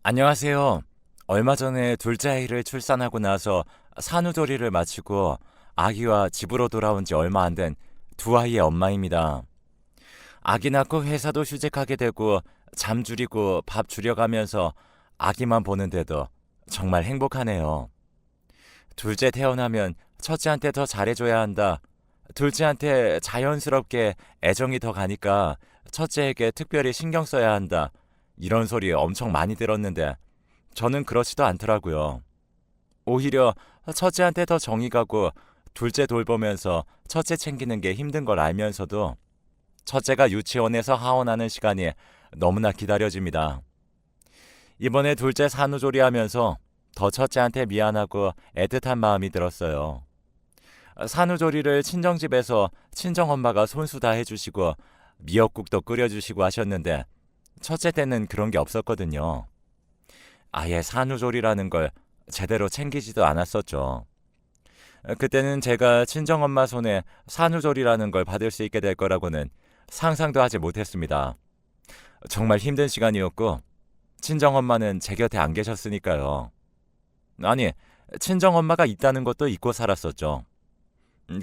안녕하세요. 얼마 전에 둘째 아이를 출산하고 나서 산후조리를 마치고 아기와 집으로 돌아온 지 얼마 안 된 두 아이의 엄마입니다. 아기 낳고 회사도 휴직하게 되고 잠 줄이고 밥 줄여가면서 아기만 보는데도 정말 행복하네요. 둘째 태어나면 첫째한테 더 잘해줘야 한다. 둘째한테 자연스럽게 애정이 더 가니까 첫째에게 특별히 신경 써야 한다. 이런 소리 엄청 많이 들었는데 저는 그렇지도 않더라고요. 오히려 첫째한테 더 정이 가고 둘째 돌보면서 첫째 챙기는 게 힘든 걸 알면서도 첫째가 유치원에서 하원하는 시간이 너무나 기다려집니다. 이번에 둘째 산후조리 하면서 더 첫째한테 미안하고 애틋한 마음이 들었어요. 산후조리를 친정집에서 친정엄마가 손수 다 해주시고 미역국도 끓여주시고 하셨는데 첫째 때는 그런 게 없었거든요. 아예 산후조리라는 걸 제대로 챙기지도 않았었죠. 그때는 제가 친정엄마 손에 산후조리라는 걸 받을 수 있게 될 거라고는 상상도 하지 못했습니다. 정말 힘든 시간이었고 친정엄마는 제 곁에 안 계셨으니까요. 아니, 친정엄마가 있다는 것도 잊고 살았었죠.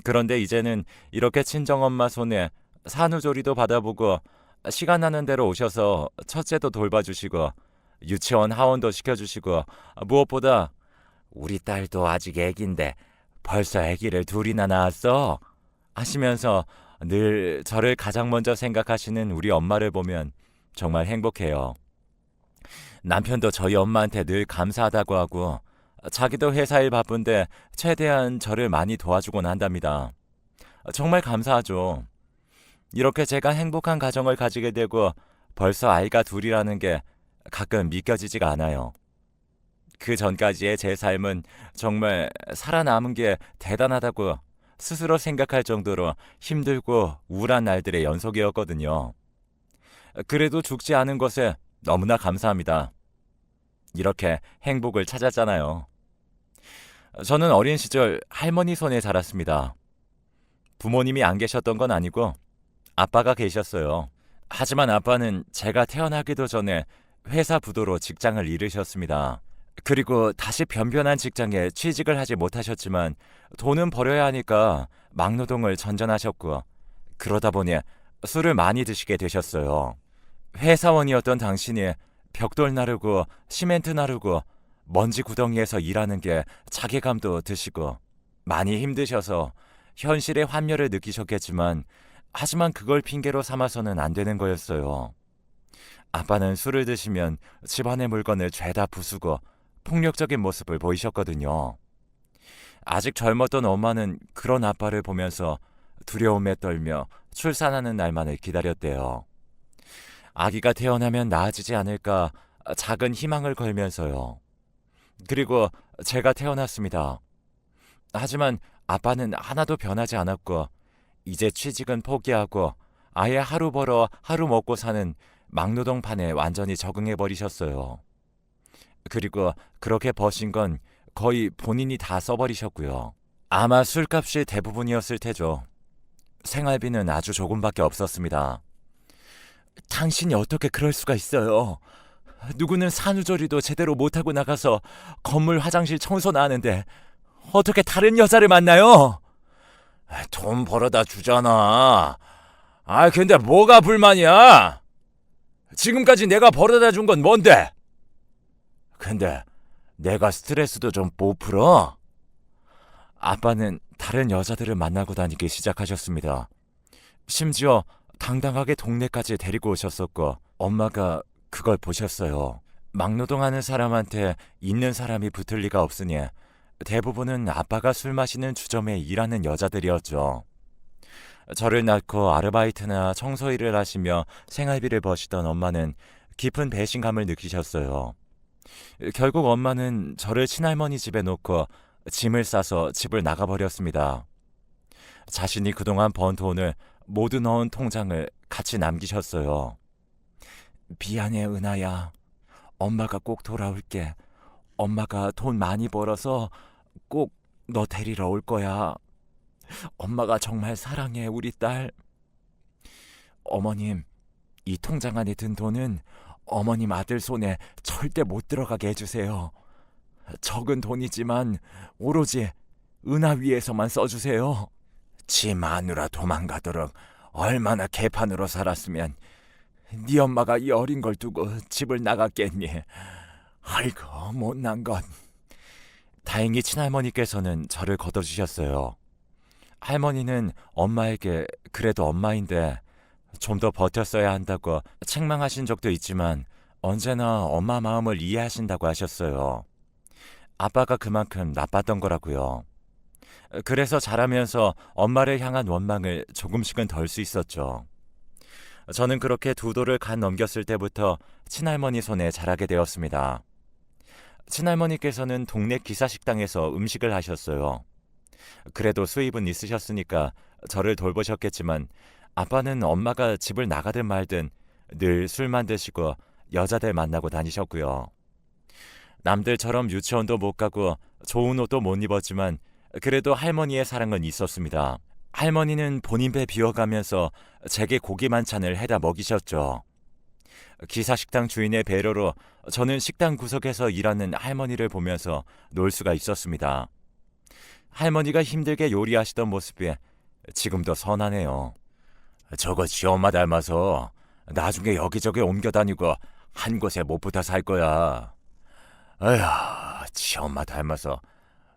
그런데 이제는 이렇게 친정엄마 손에 산후조리도 받아보고 시간 나는 대로 오셔서 첫째도 돌봐주시고 유치원 하원도 시켜주시고 무엇보다 우리 딸도 아직 애기인데 벌써 애기를 둘이나 낳았어 하시면서 늘 저를 가장 먼저 생각하시는 우리 엄마를 보면 정말 행복해요. 남편도 저희 엄마한테 늘 감사하다고 하고 자기도 회사 일 바쁜데 최대한 저를 많이 도와주곤 한답니다. 정말 감사하죠. 이렇게 제가 행복한 가정을 가지게 되고 벌써 아이가 둘이라는 게 가끔 믿겨지지가 않아요. 그 전까지의 제 삶은 정말 살아남은 게 대단하다고 스스로 생각할 정도로 힘들고 우울한 날들의 연속이었거든요. 그래도 죽지 않은 것에 너무나 감사합니다. 이렇게 행복을 찾았잖아요. 저는 어린 시절 할머니 손에 자랐습니다. 부모님이 안 계셨던 건 아니고 아빠가 계셨어요. 하지만 아빠는 제가 태어나기도 전에 회사 부도로 직장을 잃으셨습니다. 그리고 다시 변변한 직장에 취직을 하지 못하셨지만 돈은 벌어야 하니까 막노동을 전전하셨고 그러다 보니 술을 많이 드시게 되셨어요. 회사원이었던 당신이 벽돌 나르고 시멘트 나르고 먼지 구덩이에서 일하는 게 자괴감도 드시고 많이 힘드셔서 현실의 환멸을 느끼셨겠지만 하지만 그걸 핑계로 삼아서는 안 되는 거였어요. 아빠는 술을 드시면 집안의 물건을 죄다 부수고 폭력적인 모습을 보이셨거든요. 아직 젊었던 엄마는 그런 아빠를 보면서 두려움에 떨며 출산하는 날만을 기다렸대요. 아기가 태어나면 나아지지 않을까 작은 희망을 걸면서요. 그리고 제가 태어났습니다. 하지만 아빠는 하나도 변하지 않았고 이제 취직은 포기하고 아예 하루 벌어 하루 먹고 사는 막노동판에 완전히 적응해 버리셨어요. 그리고 그렇게 버신 건 거의 본인이 다 써버리셨고요. 아마 술값이 대부분이었을 테죠. 생활비는 아주 조금밖에 없었습니다. 당신이 어떻게 그럴 수가 있어요? 누구는 산후조리도 제대로 못하고 나가서 건물 화장실 청소나 하는데 어떻게 다른 여자를 만나요? 돈 벌어다 주잖아. 근데 뭐가 불만이야? 지금까지 내가 벌어다 준 건 뭔데? 근데 내가 스트레스도 좀 못 풀어? 아빠는 다른 여자들을 만나고 다니기 시작하셨습니다. 심지어 당당하게 동네까지 데리고 오셨었고 엄마가 그걸 보셨어요. 막노동하는 사람한테 있는 사람이 붙을 리가 없으니 대부분은 아빠가 술 마시는 주점에 일하는 여자들이었죠. 저를 낳고 아르바이트나 청소 일을 하시며 생활비를 버시던 엄마는 깊은 배신감을 느끼셨어요. 결국 엄마는 저를 친할머니 집에 놓고 짐을 싸서 집을 나가버렸습니다. 자신이 그동안 번 돈을 모두 넣은 통장을 같이 남기셨어요. 미안해, 은하야. 엄마가 꼭 돌아올게. 엄마가 돈 많이 벌어서 꼭 너 데리러 올 거야. 엄마가 정말 사랑해, 우리 딸. 어머님, 이 통장 안에 든 돈은 어머님 아들 손에 절대 못 들어가게 해주세요. 적은 돈이지만 오로지 은하 위에서만 써주세요. 지 마누라 도망가도록 얼마나 개판으로 살았으면 네 엄마가 이 어린 걸 두고 집을 나갔겠니. 아이고 못난 것. 다행히 친할머니께서는 저를 걷어주셨어요. 할머니는 엄마에게 그래도 엄마인데 좀 더 버텼어야 한다고 책망하신 적도 있지만 언제나 엄마 마음을 이해하신다고 하셨어요. 아빠가 그만큼 나빴던 거라고요. 그래서 자라면서 엄마를 향한 원망을 조금씩은 덜 수 있었죠. 저는 그렇게 두 돌을 간 넘겼을 때부터 친할머니 손에 자라게 되었습니다. 친할머니께서는 동네 기사식당에서 음식을 하셨어요. 그래도 수입은 있으셨으니까 저를 돌보셨겠지만 아빠는 엄마가 집을 나가든 말든 늘 술만 드시고 여자들 만나고 다니셨고요. 남들처럼 유치원도 못 가고 좋은 옷도 못 입었지만 그래도 할머니의 사랑은 있었습니다. 할머니는 본인 배 비워가면서 제게 고기 만찬을 해다 먹이셨죠. 기사식당 주인의 배려로 저는 식당 구석에서 일하는 할머니를 보면서 놀 수가 있었습니다. 할머니가 힘들게 요리하시던 모습이 지금도 선하네요. 저거 지엄마 닮아서 나중에 여기저기 옮겨 다니고 한 곳에 못 붙어 살 거야. 에휴, 지엄마 닮아서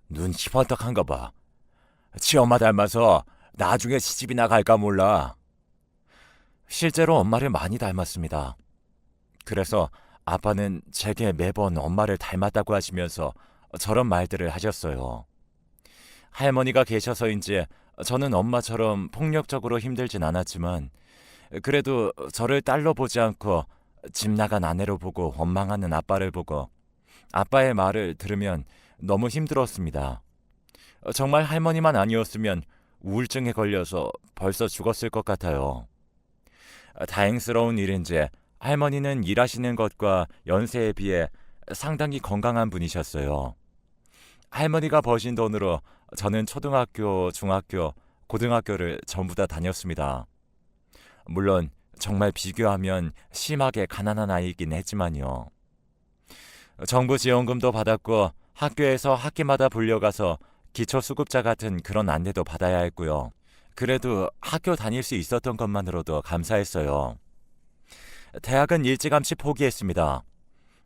눈 희번떡한 거 봐. 지엄마 닮아서 나중에 시집이나 갈까 몰라. 실제로 엄마를 많이 닮았습니다. 그래서 아빠는 제게 매번 엄마를 닮았다고 하시면서 저런 말들을 하셨어요. 할머니가 계셔서인지 저는 엄마처럼 폭력적으로 힘들진 않았지만 그래도 저를 딸로 보지 않고 집 나간 아내로 보고 원망하는 아빠를 보고 아빠의 말을 들으면 너무 힘들었습니다. 정말 할머니만 아니었으면 우울증에 걸려서 벌써 죽었을 것 같아요. 다행스러운 일인지 할머니는 일하시는 것과 연세에 비해 상당히 건강한 분이셨어요. 할머니가 버신 돈으로 저는 초등학교, 중학교, 고등학교를 전부 다 다녔습니다. 물론 정말 비교하면 심하게 가난한 아이이긴 했지만요. 정부 지원금도 받았고 학교에서 학기마다 불려가서 기초수급자 같은 그런 안내도 받아야 했고요. 그래도 학교 다닐 수 있었던 것만으로도 감사했어요. 대학은 일찌감치 포기했습니다.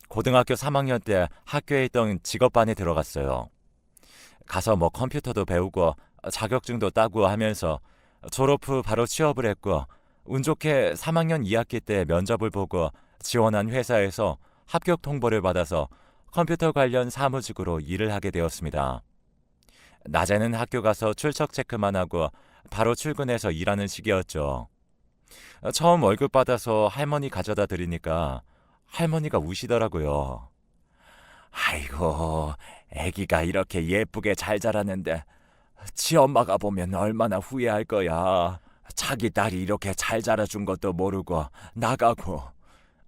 고등학교 3학년 때 학교에 있던 직업반에 들어갔어요. 가서 컴퓨터도 배우고 자격증도 따고 하면서 졸업 후 바로 취업을 했고 운 좋게 3학년 2학기 때 면접을 보고 지원한 회사에서 합격 통보를 받아서 컴퓨터 관련 사무직으로 일을 하게 되었습니다. 낮에는 학교 가서 출석 체크만 하고 바로 출근해서 일하는 시기였죠. 처음 월급 받아서 할머니 가져다 드리니까 할머니가 우시더라고요. 아이고, 애기가 이렇게 예쁘게 잘 자랐는데 지 엄마가 보면 얼마나 후회할 거야. 자기 딸이 이렇게 잘 자라준 것도 모르고 나가고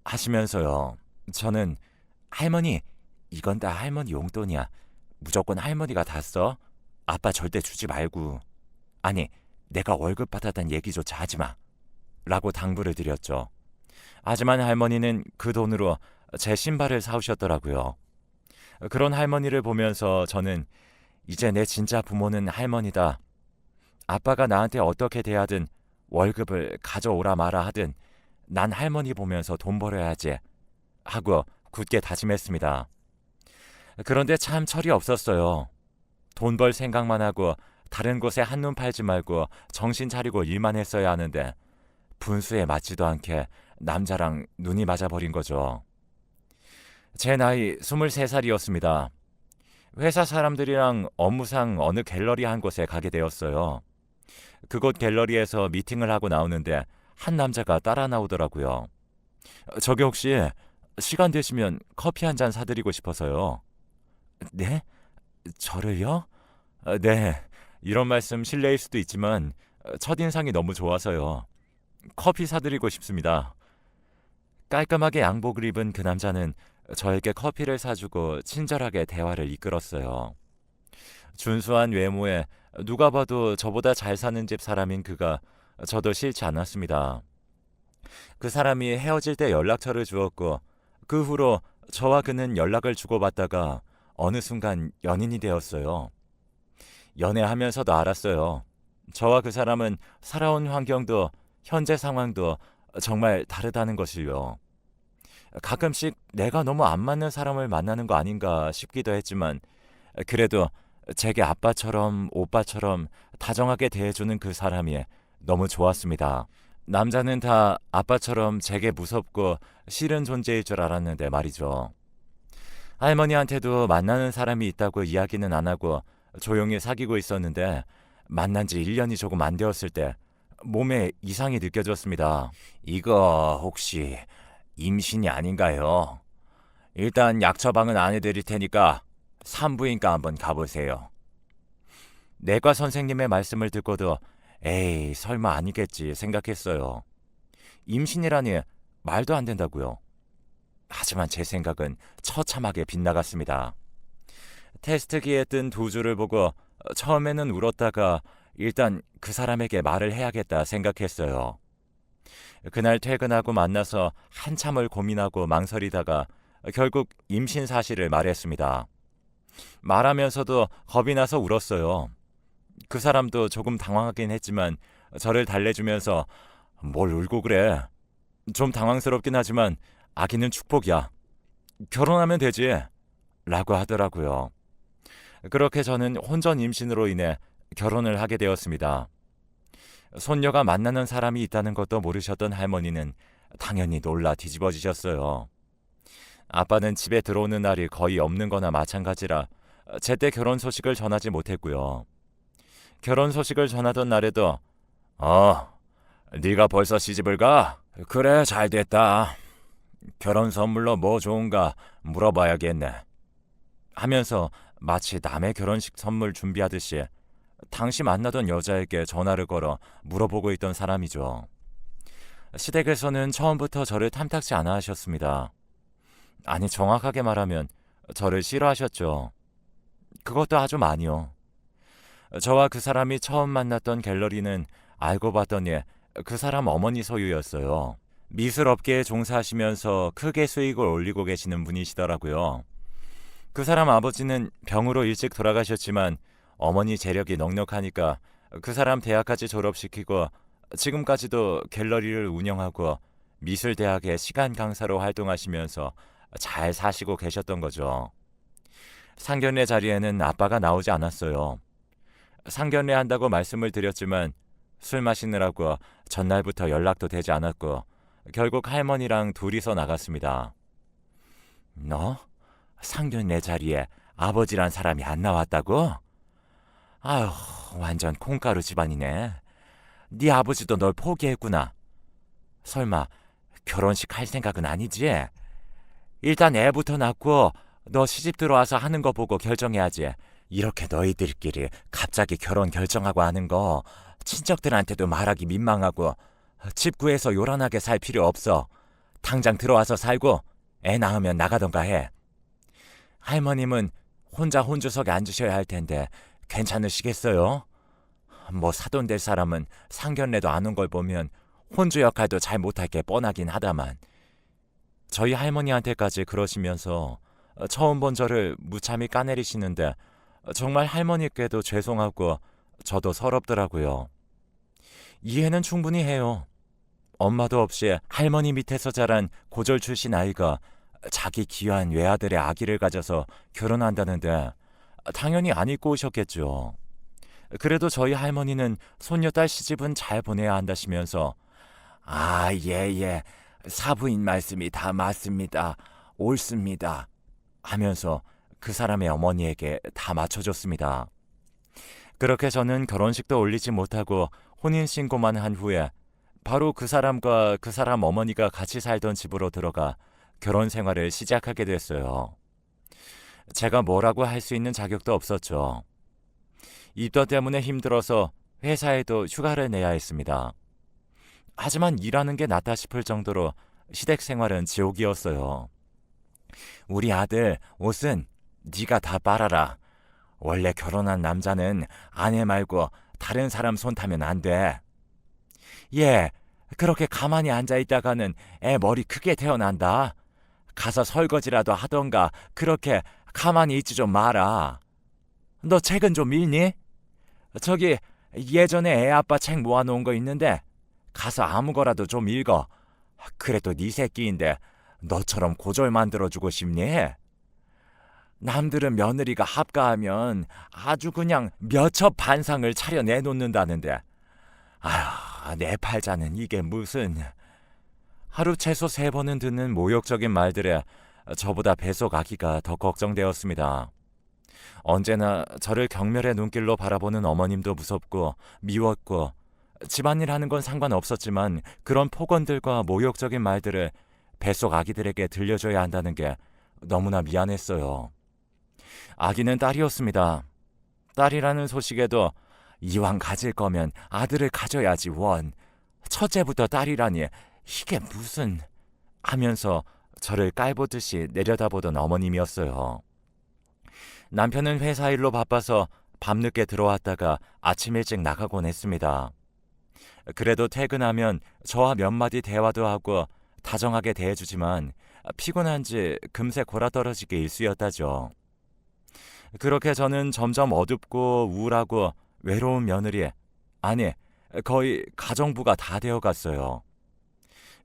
하시면서요. 저는 할머니, 이건 다 할머니 용돈이야. 무조건 할머니가 다 써. 아빠 절대 주지 말고. 아니, 내가 월급 받았다는 얘기조차 하지 마. 라고 당부를 드렸죠. 하지만 할머니는 그 돈으로 제 신발을 사오셨더라고요. 그런 할머니를 보면서 저는 이제 내 진짜 부모는 할머니다. 아빠가 나한테 어떻게 대하든 월급을 가져오라 마라 하든 난 할머니 보면서 돈 벌어야지 하고 굳게 다짐했습니다. 그런데 참 철이 없었어요. 돈 벌 생각만 하고 다른 곳에 한눈 팔지 말고 정신 차리고 일만 했어야 하는데 분수에 맞지도 않게 남자랑 눈이 맞아버린 거죠. 제 나이 23살이었습니다. 회사 사람들이랑 업무상 어느 갤러리 한 곳에 가게 되었어요. 그곳 갤러리에서 미팅을 하고 나오는데 한 남자가 따라 나오더라고요. 저기 혹시 시간 되시면 커피 한 잔 사드리고 싶어서요. 네? 저를요? 네. 이런 말씀 실례일 수도 있지만 첫인상이 너무 좋아서요. 커피 사드리고 싶습니다. 깔끔하게 양복을 입은 그 남자는 저에게 커피를 사주고 친절하게 대화를 이끌었어요. 준수한 외모에 누가 봐도 저보다 잘 사는 집 사람인 그가 저도 싫지 않았습니다. 그 사람이 헤어질 때 연락처를 주었고 그 후로 저와 그는 연락을 주고받다가 어느 순간 연인이 되었어요. 연애하면서도 알았어요. 저와 그 사람은 살아온 환경도 현재 상황도 정말 다르다는 것을요. 가끔씩 내가 너무 안 맞는 사람을 만나는 거 아닌가 싶기도 했지만 그래도 제게 아빠처럼 오빠처럼 다정하게 대해주는 그 사람이 너무 좋았습니다. 남자는 다 아빠처럼 제게 무섭고 싫은 존재일 줄 알았는데 말이죠. 할머니한테도 만나는 사람이 있다고 이야기는 안 하고 조용히 사귀고 있었는데 만난 지 1년이 조금 안 되었을 때 몸에 이상이 느껴졌습니다. 이거 혹시 임신이 아닌가요? 일단 약 처방은 안 해드릴 테니까 산부인과 한번 가보세요. 내과 선생님의 말씀을 듣고도 에이 설마 아니겠지 생각했어요. 임신이라니 말도 안 된다고요. 하지만 제 생각은 처참하게 빗나갔습니다. 테스트기에 뜬 두 줄을 보고 처음에는 울었다가 일단 그 사람에게 말을 해야겠다 생각했어요. 그날 퇴근하고 만나서 한참을 고민하고 망설이다가 결국 임신 사실을 말했습니다. 말하면서도 겁이 나서 울었어요. 그 사람도 조금 당황하긴 했지만 저를 달래주면서 뭘 울고 그래. 좀 당황스럽긴 하지만 아기는 축복이야. 결혼하면 되지. 라고 하더라고요. 그렇게 저는 혼전 임신으로 인해 결혼을 하게 되었습니다. 손녀가 만나는 사람이 있다는 것도 모르셨던 할머니는 당연히 놀라 뒤집어지셨어요. 아빠는 집에 들어오는 날이 거의 없는 거나 마찬가지라 제때 결혼 소식을 전하지 못했고요. 결혼 소식을 전하던 날에도 네가 벌써 시집을 가? 그래 잘됐다. 결혼 선물로 뭐 좋은가 물어봐야겠네. 하면서 마치 남의 결혼식 선물 준비하듯이 당시 만나던 여자에게 전화를 걸어 물어보고 있던 사람이죠. 시댁에서는 처음부터 저를 탐탁지 않아 하셨습니다. 아니 정확하게 말하면 저를 싫어하셨죠. 그것도 아주 많이요. 저와 그 사람이 처음 만났던 갤러리는 알고 봤더니 그 사람 어머니 소유였어요. 미술업계에 종사하시면서 크게 수익을 올리고 계시는 분이시더라고요. 그 사람 아버지는 병으로 일찍 돌아가셨지만 어머니 재력이 넉넉하니까 그 사람 대학까지 졸업시키고 지금까지도 갤러리를 운영하고 미술대학의 시간 강사로 활동하시면서 잘 사시고 계셨던 거죠. 상견례 자리에는 아빠가 나오지 않았어요. 상견례 한다고 말씀을 드렸지만 술 마시느라고 전날부터 연락도 되지 않았고 결국 할머니랑 둘이서 나갔습니다. 너? 상견례 자리에 아버지란 사람이 안 나왔다고? 아휴, 완전 콩가루 집안이네. 네 아버지도 널 포기했구나. 설마 결혼식 할 생각은 아니지? 일단 애부터 낳고 너 시집 들어와서 하는 거 보고 결정해야지. 이렇게 너희들끼리 갑자기 결혼 결정하고 하는 거 친척들한테도 말하기 민망하고 집 구해서 요란하게 살 필요 없어. 당장 들어와서 살고 애 낳으면 나가던가 해. 할머님은 혼자 혼주석에 앉으셔야 할 텐데 괜찮으시겠어요? 뭐 사돈 될 사람은 상견례도 안 온 걸 보면 혼주 역할도 잘 못할 게 뻔하긴 하다만 저희 할머니한테까지 그러시면서 처음 본 저를 무참히 까내리시는데 정말 할머니께도 죄송하고 저도 서럽더라고요. 이해는 충분히 해요. 엄마도 없이 할머니 밑에서 자란 고졸 출신 아이가 자기 귀한 외아들의 아기를 가져서 결혼한다는데 당연히 안 입고 오셨겠죠. 그래도 저희 할머니는 손녀딸 시집은 잘 보내야 한다시면서 예, 사부인 말씀이 다 맞습니다. 옳습니다. 하면서 그 사람의 어머니에게 다 맞춰줬습니다. 그렇게 저는 결혼식도 올리지 못하고 혼인신고만 한 후에 바로 그 사람과 그 사람 어머니가 같이 살던 집으로 들어가 결혼 생활을 시작하게 됐어요. 제가 뭐라고 할 수 있는 자격도 없었죠. 입덧 때문에 힘들어서 회사에도 휴가를 내야 했습니다. 하지만 일하는 게 낫다 싶을 정도로 시댁 생활은 지옥이었어요. 우리 아들 옷은 네가 다 빨아라. 원래 결혼한 남자는 아내 말고 다른 사람 손 타면 안 돼. 그렇게 가만히 앉아있다가는 애 머리 크게 태어난다. 가서 설거지라도 하던가 그렇게 가만히 있지 좀 마라. 너 책은 좀 읽니? 저기 예전에 애 아빠 책 모아놓은 거 있는데 가서 아무 거라도 좀 읽어. 그래도 네 새끼인데 너처럼 고졸 만들어주고 싶니? 남들은 며느리가 합가하면 아주 그냥 몇 첩 반상을 차려 내놓는다는데 아휴 내 팔자는 이게 무슨. 하루 최소 3번은 듣는 모욕적인 말들에 저보다 뱃속 아기가 더 걱정되었습니다. 언제나 저를 경멸의 눈길로 바라보는 어머님도 무섭고 미웠고 집안일 하는 건 상관없었지만 그런 폭언들과 모욕적인 말들을 뱃속 아기들에게 들려줘야 한다는 게 너무나 미안했어요. 아기는 딸이었습니다. 딸이라는 소식에도 이왕 가질 거면 아들을 가져야지 원. 첫째부터 딸이라니 이게 무슨 하면서 저를 깔보듯이 내려다보던 어머님이었어요. 남편은 회사 일로 바빠서 밤늦게 들어왔다가 아침 일찍 나가곤 했습니다. 그래도 퇴근하면 저와 몇 마디 대화도 하고 다정하게 대해주지만 피곤한지 금세 골아떨어지게 일쑤였다죠. 그렇게 저는 점점 어둡고 우울하고 외로운 며느리, 아니 거의 가정부가 다 되어갔어요.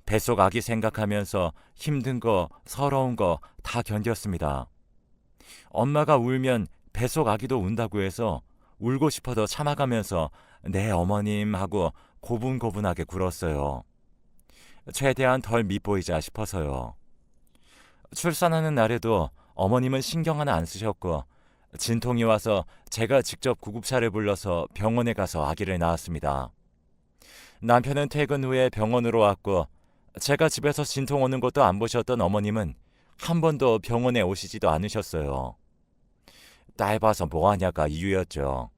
뱃속 아기 생각하면서 힘든 거 서러운 거 다 견뎠습니다. 엄마가 울면 뱃속 아기도 운다고 해서 울고 싶어도 참아가면서 네 어머님 하고 고분고분하게 굴었어요. 최대한 덜 밉보이자 싶어서요. 출산하는 날에도 어머님은 신경 하나 안 쓰셨고 진통이 와서 제가 직접 구급차를 불러서 병원에 가서 아기를 낳았습니다. 남편은 퇴근 후에 병원으로 왔고 제가 집에서 진통 오는 것도 안 보셨던 어머님은 한 번도 병원에 오시지도 않으셨어요. 딸 봐서 뭐하냐가 이유였죠.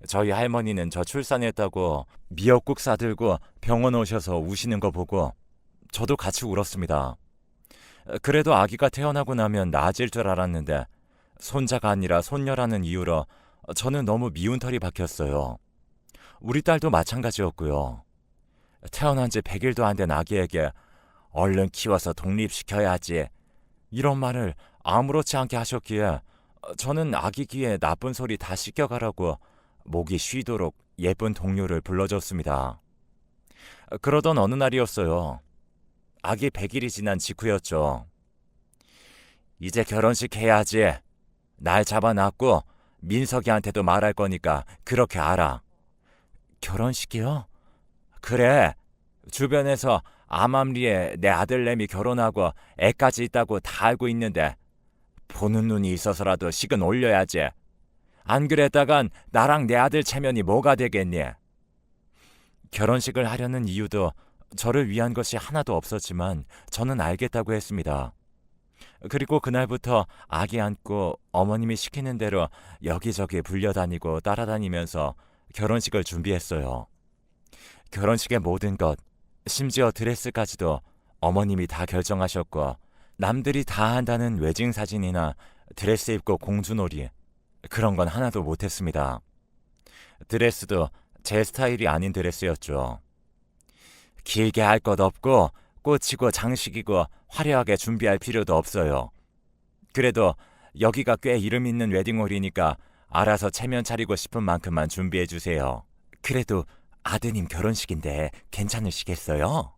저희 할머니는 저 출산했다고 미역국 싸들고 병원 오셔서 우시는 거 보고 저도 같이 울었습니다. 그래도 아기가 태어나고 나면 나아질 줄 알았는데 손자가 아니라 손녀라는 이유로 저는 너무 미운 털이 박혔어요. 우리 딸도 마찬가지였고요. 태어난 지 100일도 안 된 아기에게 얼른 키워서 독립시켜야지 이런 말을 아무렇지 않게 하셨기에 저는 아기 귀에 나쁜 소리 다 씻겨가라고 목이 쉬도록 예쁜 동료를 불러줬습니다. 그러던 어느 날이었어요. 아기 100일이 지난 직후였죠. 이제 결혼식 해야지. 날 잡아놨고 민석이한테도 말할 거니까 그렇게 알아. 결혼식이요? 그래. 주변에서 암암리에 내 아들내미 결혼하고 애까지 있다고 다 알고 있는데 보는 눈이 있어서라도 식은 올려야지. 안 그랬다간 나랑 내 아들 체면이 뭐가 되겠니? 결혼식을 하려는 이유도 저를 위한 것이 하나도 없었지만 저는 알겠다고 했습니다. 그리고 그날부터 아기 안고 어머님이 시키는 대로 여기저기 불려다니고 따라다니면서 결혼식을 준비했어요. 결혼식의 모든 것, 심지어 드레스까지도 어머님이 다 결정하셨고 남들이 다 한다는 웨딩 사진이나 드레스 입고 공주놀이 그런 건 하나도 못했습니다. 드레스도 제 스타일이 아닌 드레스였죠. 길게 할 것 없고 꽃이고 장식이고 화려하게 준비할 필요도 없어요. 그래도 여기가 꽤 이름 있는 웨딩홀이니까 알아서 체면 차리고 싶은 만큼만 준비해 주세요. 그래도 아드님 결혼식인데 괜찮으시겠어요?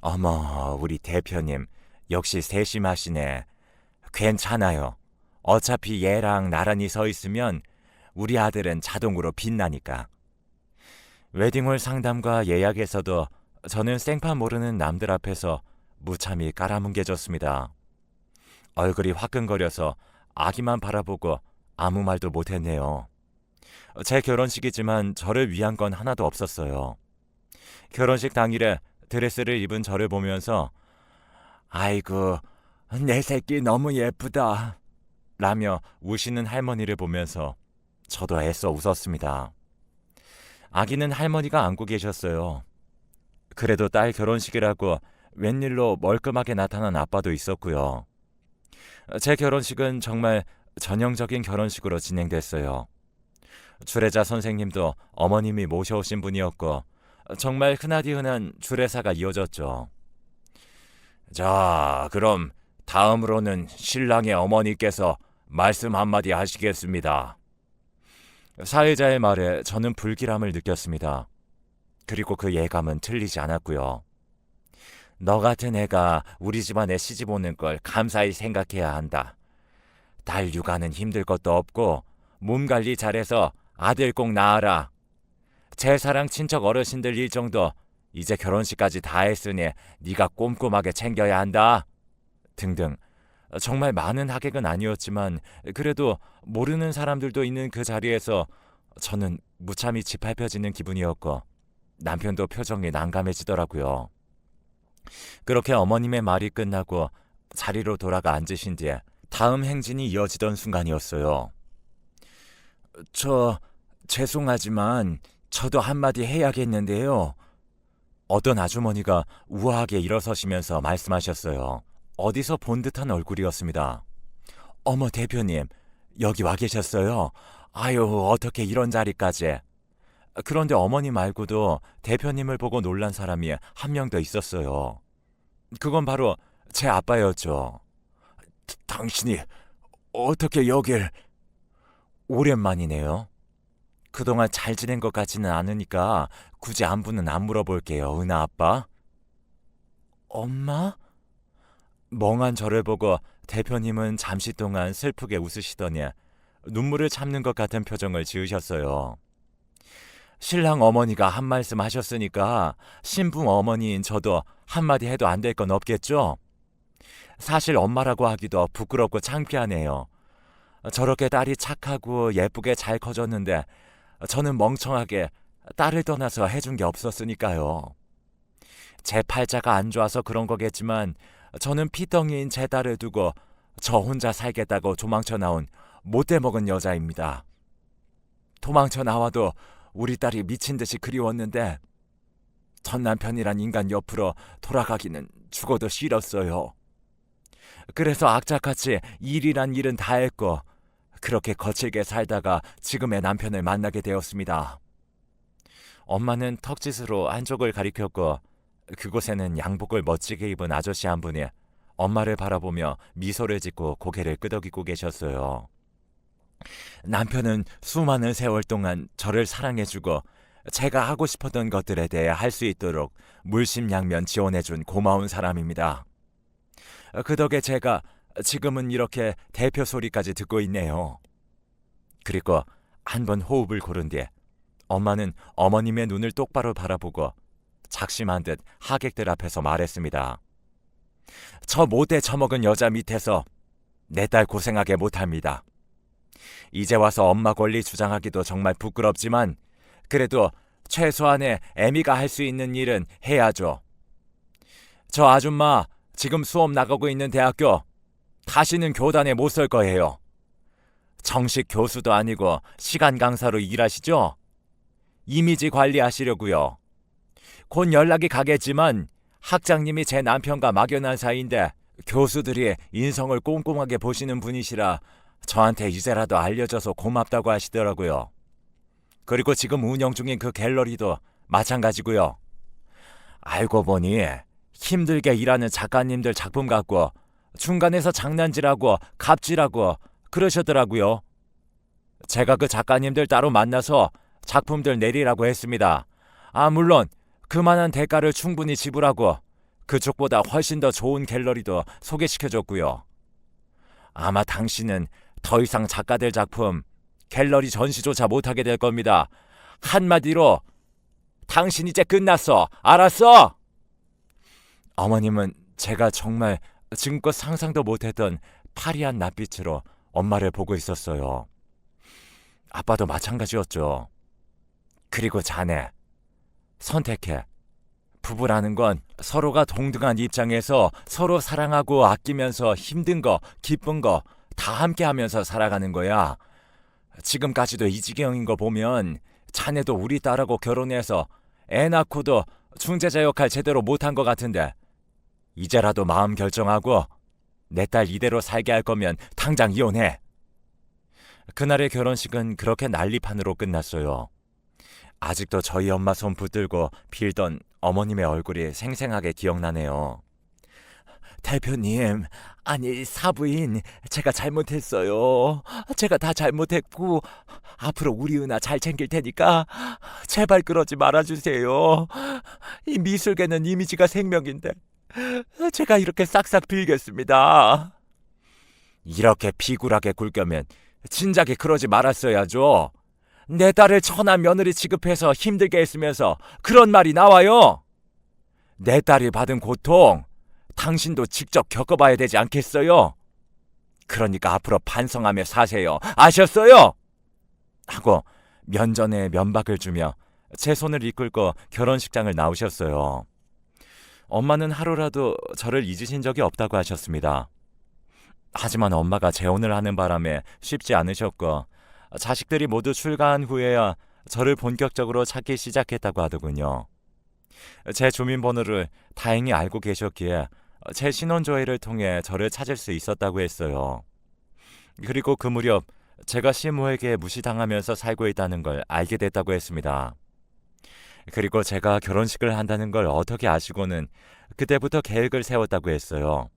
어머, 우리 대표님 역시 세심하시네. 괜찮아요. 어차피 얘랑 나란히 서 있으면 우리 아들은 자동으로 빛나니까. 웨딩홀 상담과 예약에서도 저는 생판 모르는 남들 앞에서 무참히 깔아뭉개졌습니다. 얼굴이 화끈거려서 아기만 바라보고 아무 말도 못했네요. 제 결혼식이지만 저를 위한 건 하나도 없었어요. 결혼식 당일에 드레스를 입은 저를 보면서 아이고 내 새끼 너무 예쁘다 라며 우시는 할머니를 보면서 저도 애써 웃었습니다. 아기는 할머니가 안고 계셨어요. 그래도 딸 결혼식이라고 웬일로 멀끔하게 나타난 아빠도 있었고요. 제 결혼식은 정말 전형적인 결혼식으로 진행됐어요. 주례자 선생님도 어머님이 모셔오신 분이었고 정말 흔하디흔한 주례사가 이어졌죠. 자, 그럼 다음으로는 신랑의 어머니께서 말씀 한마디 하시겠습니다. 사회자의 말에 저는 불길함을 느꼈습니다. 그리고 그 예감은 틀리지 않았고요. 너 같은 애가 우리 집안에 시집 오는 걸 감사히 생각해야 한다. 딸 육아는 힘들 것도 없고 몸 관리 잘해서 아들 꼭 낳아라. 제사랑 친척 어르신들 일정도 이제 결혼식까지 다 했으니 네가 꼼꼼하게 챙겨야 한다. 등등. 정말 많은 하객은 아니었지만 그래도 모르는 사람들도 있는 그 자리에서 저는 무참히 짓밟혀지는 기분이었고 남편도 표정이 난감해지더라고요. 그렇게 어머님의 말이 끝나고 자리로 돌아가 앉으신 뒤에 다음 행진이 이어지던 순간이었어요. 저 죄송하지만 저도 한마디 해야겠는데요. 어떤 아주머니가 우아하게 일어서시면서 말씀하셨어요. 어디서 본 듯한 얼굴이었습니다. 어머 대표님, 여기 와 계셨어요? 아유, 어떻게 이런 자리까지. 그런데 어머니 말고도 대표님을 보고 놀란 사람이 한 명 더 있었어요. 그건 바로 제 아빠였죠. 당신이 어떻게 여길... 오랜만이네요. 그동안 잘 지낸 것 같지는 않으니까 굳이 안부는 안 물어볼게요, 은하 아빠. 엄마? 멍한 저를 보고 대표님은 잠시 동안 슬프게 웃으시더니 눈물을 참는 것 같은 표정을 지으셨어요. 신랑 어머니가 한 말씀 하셨으니까 신부 어머니인 저도 한마디 해도 안 될 건 없겠죠? 사실 엄마라고 하기도 부끄럽고 창피하네요. 저렇게 딸이 착하고 예쁘게 잘 커졌는데 저는 멍청하게 딸을 떠나서 해준 게 없었으니까요. 제 팔자가 안 좋아서 그런 거겠지만 저는 피덩이인 제 딸을 두고 저 혼자 살겠다고 도망쳐 나온 못돼 먹은 여자입니다. 도망쳐 나와도 우리 딸이 미친 듯이 그리웠는데 전 남편이란 인간 옆으로 돌아가기는 죽어도 싫었어요. 그래서 악착같이 일이란 일은 다 했고 그렇게 거칠게 살다가 지금의 남편을 만나게 되었습니다. 엄마는 턱짓으로 한쪽을 가리켰고 그곳에는 양복을 멋지게 입은 아저씨 한 분이 엄마를 바라보며 미소를 짓고 고개를 끄덕이고 계셨어요. 남편은 수많은 세월 동안 저를 사랑해주고 제가 하고 싶었던 것들에 대해 할 수 있도록 물심양면 지원해준 고마운 사람입니다. 그 덕에 제가 지금은 이렇게 대표 소리까지 듣고 있네요. 그리고 한 번 호흡을 고른 뒤에 엄마는 어머님의 눈을 똑바로 바라보고 작심한 듯 하객들 앞에서 말했습니다. 저 못돼 처먹은 여자 밑에서 내 딸 고생하게 못합니다. 이제 와서 엄마 권리 주장하기도 정말 부끄럽지만 그래도 최소한의 애미가 할 수 있는 일은 해야죠. 저 아줌마 지금 수업 나가고 있는 대학교 다시는 교단에 못 설 거예요. 정식 교수도 아니고 시간 강사로 일하시죠? 이미지 관리하시려고요. 곧 연락이 가겠지만 학장님이 제 남편과 막연한 사이인데 교수들이 인성을 꼼꼼하게 보시는 분이시라 저한테 이제라도 알려줘서 고맙다고 하시더라고요. 그리고 지금 운영 중인 그 갤러리도 마찬가지고요. 알고 보니 힘들게 일하는 작가님들 작품 갖고 중간에서 장난질하고 갑질하고 그러셨더라고요. 제가 그 작가님들 따로 만나서 작품들 내리라고 했습니다. 물론 그만한 대가를 충분히 지불하고 그쪽보다 훨씬 더 좋은 갤러리도 소개시켜줬고요. 아마 당신은 더 이상 작가들 작품 갤러리 전시조차 못하게 될 겁니다. 한마디로 당신 이제 끝났어. 알았어? 어머님은 제가 정말 지금껏 상상도 못했던 파리한 낯빛으로 엄마를 보고 있었어요. 아빠도 마찬가지였죠. 그리고 자네, 선택해. 부부라는 건 서로가 동등한 입장에서 서로 사랑하고 아끼면서 힘든 거, 기쁜 거 다 함께 하면서 살아가는 거야. 지금까지도 이 지경인 거 보면 자네도 우리 딸하고 결혼해서 애 낳고도 중재자 역할 제대로 못한 것 같은데 이제라도 마음 결정하고 내 딸 이대로 살게 할 거면 당장 이혼해. 그날의 결혼식은 그렇게 난리판으로 끝났어요. 아직도 저희 엄마 손 붙들고 빌던 어머님의 얼굴이 생생하게 기억나네요. 대표님, 아니 사부인, 제가 잘못했어요. 제가 다 잘못했고 앞으로 우리 은하 잘 챙길 테니까 제발 그러지 말아주세요. 이 미술계는 이미지가 생명인데 제가 이렇게 싹싹 빌겠습니다. 이렇게 비굴하게 굴겨면 진작에 그러지 말았어야죠. 내 딸을 천한 며느리 취급해서 힘들게 했으면서 그런 말이 나와요. 내 딸이 받은 고통 당신도 직접 겪어봐야 되지 않겠어요? 그러니까 앞으로 반성하며 사세요. 아셨어요? 하고 면전에 면박을 주며 제 손을 이끌고 결혼식장을 나오셨어요. 엄마는 하루라도 저를 잊으신 적이 없다고 하셨습니다. 하지만 엄마가 재혼을 하는 바람에 쉽지 않으셨고 자식들이 모두 출가한 후에야 저를 본격적으로 찾기 시작했다고 하더군요. 제 주민번호를 다행히 알고 계셨기에 제 신원조회를 통해 저를 찾을 수 있었다고 했어요. 그리고 그 무렵 제가 시모에게 무시당하면서 살고 있다는 걸 알게 됐다고 했습니다. 그리고 제가 결혼식을 한다는 걸 어떻게 아시고는 그때부터 계획을 세웠다고 했어요.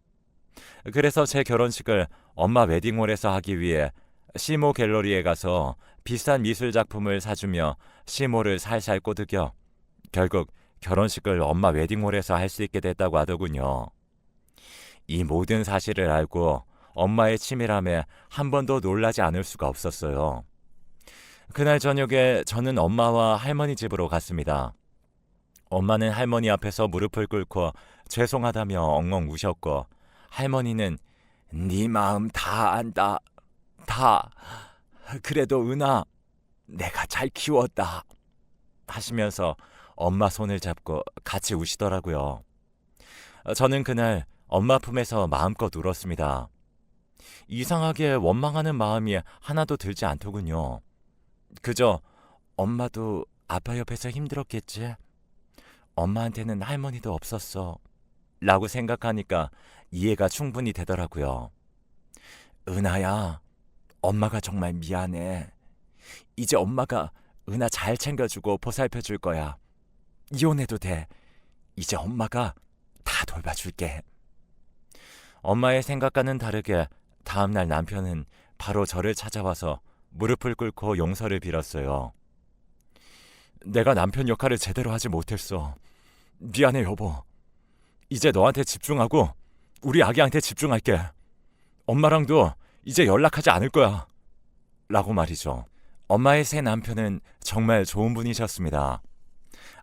그래서 제 결혼식을 엄마 웨딩홀에서 하기 위해 시모 갤러리에 가서 비싼 미술 작품을 사주며 시모를 살살 꼬드겨 결국 결혼식을 엄마 웨딩홀에서 할 수 있게 됐다고 하더군요. 이 모든 사실을 알고 엄마의 치밀함에 한 번도 놀라지 않을 수가 없었어요. 그날 저녁에 저는 엄마와 할머니 집으로 갔습니다. 엄마는 할머니 앞에서 무릎을 꿇고 죄송하다며 엉엉 우셨고 할머니는 네 마음 다 안다. 다. 그래도 은하 내가 잘 키웠다. 하시면서 엄마 손을 잡고 같이 우시더라고요. 저는 그날 엄마 품에서 마음껏 울었습니다. 이상하게 원망하는 마음이 하나도 들지 않더군요. 그저 엄마도 아빠 옆에서 힘들었겠지. 엄마한테는 할머니도 없었어. 라고 생각하니까 이해가 충분히 되더라고요. 은하야, 엄마가 정말 미안해. 이제 엄마가 은하 잘 챙겨주고 보살펴줄 거야. 이혼해도 돼. 이제 엄마가 다 돌봐줄게. 엄마의 생각과는 다르게 다음날 남편은 바로 저를 찾아와서 무릎을 꿇고 용서를 빌었어요. 내가 남편 역할을 제대로 하지 못했어. 미안해 여보. 이제 너한테 집중하고 우리 아기한테 집중할게. 엄마랑도 이제 연락하지 않을 거야. 라고 말이죠. 엄마의 새 남편은 정말 좋은 분이셨습니다.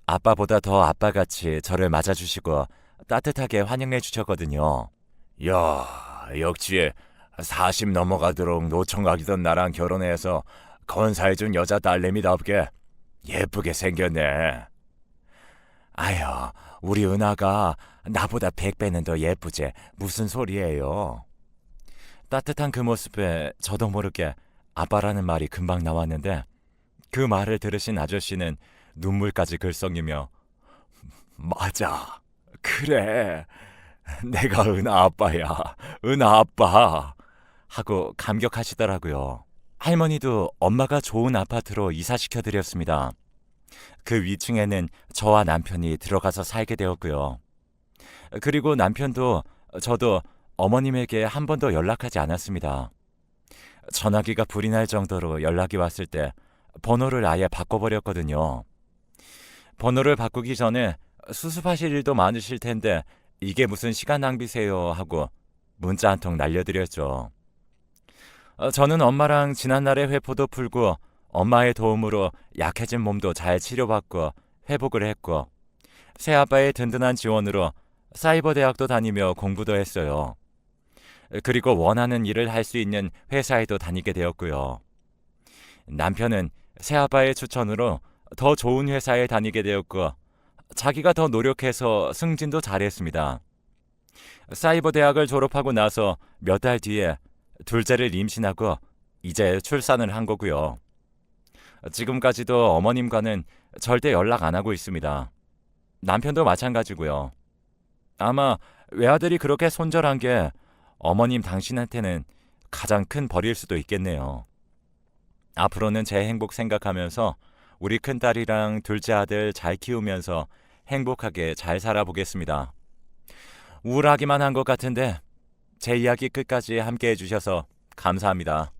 아빠보다 더 아빠같이 저를 맞아주시고 따뜻하게 환영해 주셨거든요. 야, 역시 40 넘어가도록 노총각이던 나랑 결혼해서 건사해준 여자 딸내미답게 예쁘게 생겼네. 아휴, 우리 은하가 나보다 100배는 더 예쁘지. 무슨 소리예요. 따뜻한 그 모습에 저도 모르게 아빠라는 말이 금방 나왔는데 그 말을 들으신 아저씨는 눈물까지 글썽이며 맞아. 그래. 내가 은하 아빠야. 은하 아빠. 하고 감격하시더라고요. 할머니도 엄마가 좋은 아파트로 이사시켜드렸습니다. 그 위층에는 저와 남편이 들어가서 살게 되었고요. 그리고 남편도 저도 어머님에게 한 번도 연락하지 않았습니다. 전화기가 불이 날 정도로 연락이 왔을 때 번호를 아예 바꿔버렸거든요. 번호를 바꾸기 전에 수습하실 일도 많으실 텐데 이게 무슨 시간 낭비세요 하고 문자 한 통 날려드렸죠. 저는 엄마랑 지난날의 회포도 풀고 엄마의 도움으로 약해진 몸도 잘 치료받고 회복을 했고 새아빠의 든든한 지원으로 사이버 대학도 다니며 공부도 했어요. 그리고 원하는 일을 할 수 있는 회사에도 다니게 되었고요. 남편은 새아빠의 추천으로 더 좋은 회사에 다니게 되었고 자기가 더 노력해서 승진도 잘했습니다. 사이버 대학을 졸업하고 나서 몇 달 뒤에 둘째를 임신하고 이제 출산을 한 거고요. 지금까지도 어머님과는 절대 연락 안 하고 있습니다. 남편도 마찬가지고요. 아마 외아들이 그렇게 손절한 게 어머님 당신한테는 가장 큰 벌일 수도 있겠네요. 앞으로는 제 행복 생각하면서 우리 큰딸이랑 둘째 아들 잘 키우면서 행복하게 잘 살아보겠습니다. 우울하기만 한 것 같은데 제 이야기 끝까지 함께 해주셔서 감사합니다.